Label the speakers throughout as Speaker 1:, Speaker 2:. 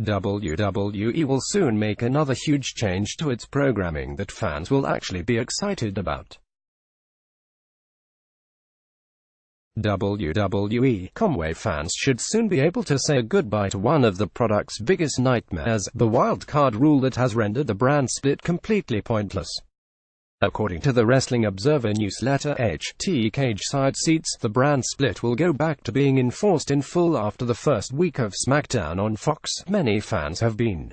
Speaker 1: WWE will soon make another huge change to its programming that fans will actually be excited about. WWE.comWWE fans should soon be able to say goodbye to one of the product's biggest nightmares, the wildcard rule that has rendered the brand split completely pointless. According to the Wrestling Observer newsletter HT Cage Side Seats, the brand split will go back to being enforced in full after the first week of SmackDown on Fox. Many fans have been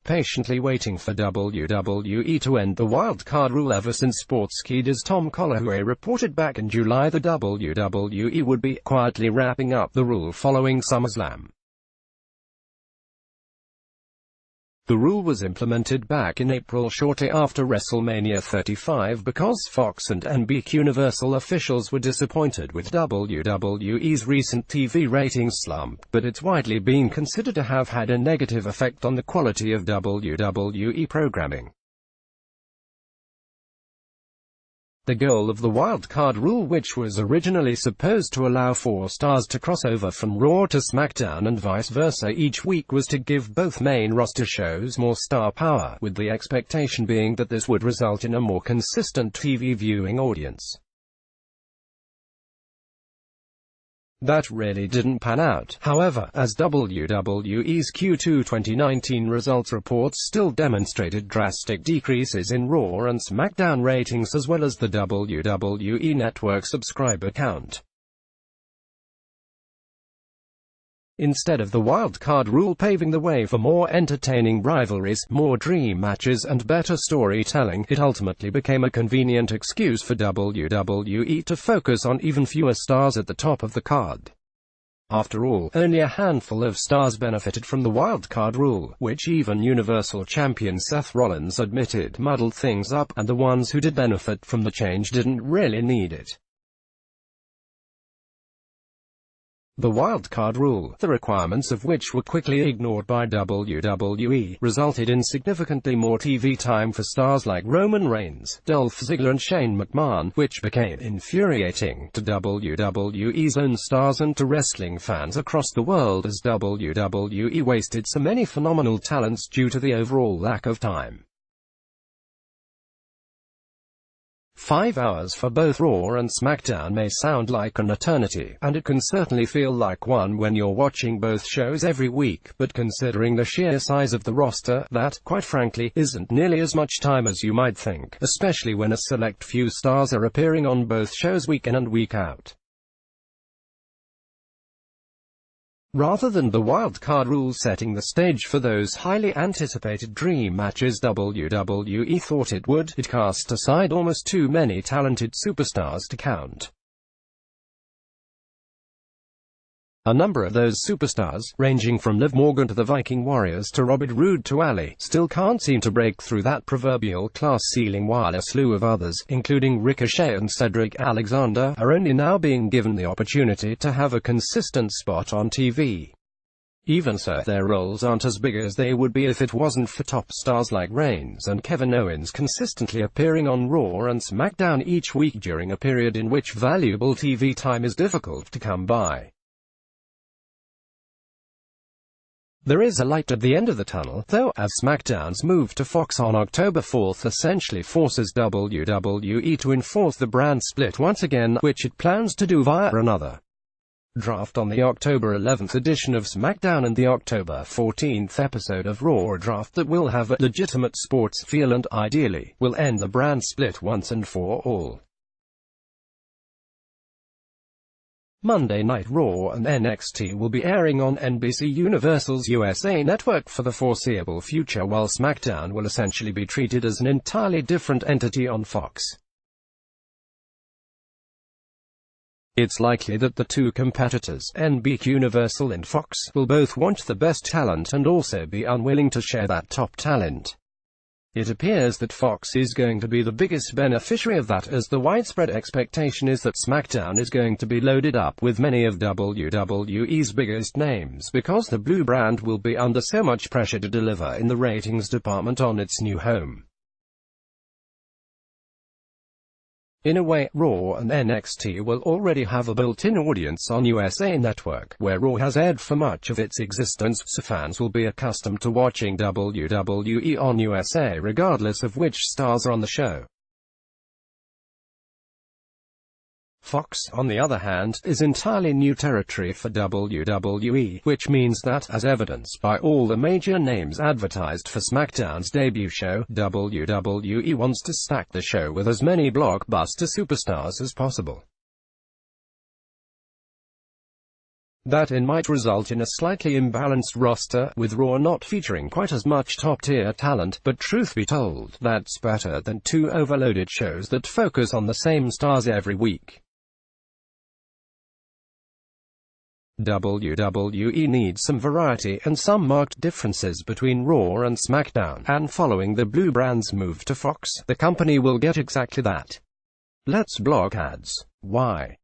Speaker 1: patiently waiting for WWE to end the wildcard rule ever since Sportskeeda's Tom Colloway reported back in July the WWE would be quietly wrapping up the rule following SummerSlam. The rule was implemented back in April shortly after WrestleMania 35 because Fox and NBC officials were disappointed with WWE's recent TV ratings slump, but it's widely been considered to have had a negative effect on the quality of WWE programming. The goal of the wildcard rule, which was originally supposed to allow 4 stars to cross over from Raw to SmackDown and vice versa each week, was to give both main roster shows more star power, with the expectation being that this would result in a more consistent TV viewing audience. That really didn't pan out, however, as WWE's Q2 2019 results reports still demonstrated drastic decreases in Raw and SmackDown ratings as well as the WWE Network subscriber count. Instead of the wildcard rule paving the way for more entertaining rivalries, more dream matches and better storytelling, it ultimately became a convenient excuse for WWE to focus on even fewer stars at the top of the card. After all, only a handful of stars benefited from the wildcard rule, which even Universal Champion Seth Rollins admitted muddled things up, and the ones who did benefit from the change didn't really need it. The wildcard rule, the requirements of which were quickly ignored by WWE, resulted in significantly more TV time for stars like Roman Reigns, Dolph Ziggler and Shane McMahon, which became infuriating to WWE's own stars and to wrestling fans across the world, as WWE wasted so many phenomenal talents due to the overall lack of time. 5 hours for both Raw and SmackDown may sound like an eternity, and it can certainly feel like one when you're watching both shows every week, but considering the sheer size of the roster, that, quite frankly, isn't nearly as much time as you might think, especially when a select few stars are appearing on both shows week in and week out. Rather than the wildcard rule setting the stage for those highly anticipated dream matches WWE thought it would, it cast aside almost too many talented superstars to count. A number of those superstars, ranging from Liv Morgan to the Viking Warriors to Robert Roode to Ali, still can't seem to break through that proverbial class ceiling, while a slew of others, including Ricochet and Cedric Alexander, are only now being given the opportunity to have a consistent spot on TV. Even so, their roles aren't as big as they would be if it wasn't for top stars like Reigns and Kevin Owens consistently appearing on Raw and SmackDown each week during a period in which valuable TV time is difficult to come by. There is a light at the end of the tunnel, though, as SmackDown's move to Fox on October 4 essentially forces WWE to enforce the brand split once again, which it plans to do via another draft on the October 11 edition of SmackDown and the October 14 episode of Raw, a draft that will have a legitimate sports feel and, ideally, will end the brand split once and for all. Monday Night Raw and NXT will be airing on NBC Universal's USA network for the foreseeable future, while SmackDown will essentially be treated as an entirely different entity on Fox. It's likely that the two competitors, NBC Universal and Fox, will both want the best talent and also be unwilling to share that top talent. It appears that Fox is going to be the biggest beneficiary of that, as the widespread expectation is that SmackDown is going to be loaded up with many of WWE's biggest names, because the blue brand will be under so much pressure to deliver in the ratings department on its new home. In a way, Raw and NXT will already have a built-in audience on USA Network, where Raw has aired for much of its existence, so fans will be accustomed to watching WWE on USA regardless of which stars are on the show. Fox, on the other hand, is entirely new territory for WWE, which means that, as evidenced by all the major names advertised for SmackDown's debut show, WWE wants to stack the show with as many blockbuster superstars as possible. That might result in a slightly imbalanced roster, with Raw not featuring quite as much top-tier talent, but truth be told, that's better than two overloaded shows that focus on the same stars every week. WWE needs some variety and some marked differences between Raw and SmackDown, and following the Blue brand's move to Fox, the company will get exactly that. Let's block ads. Why?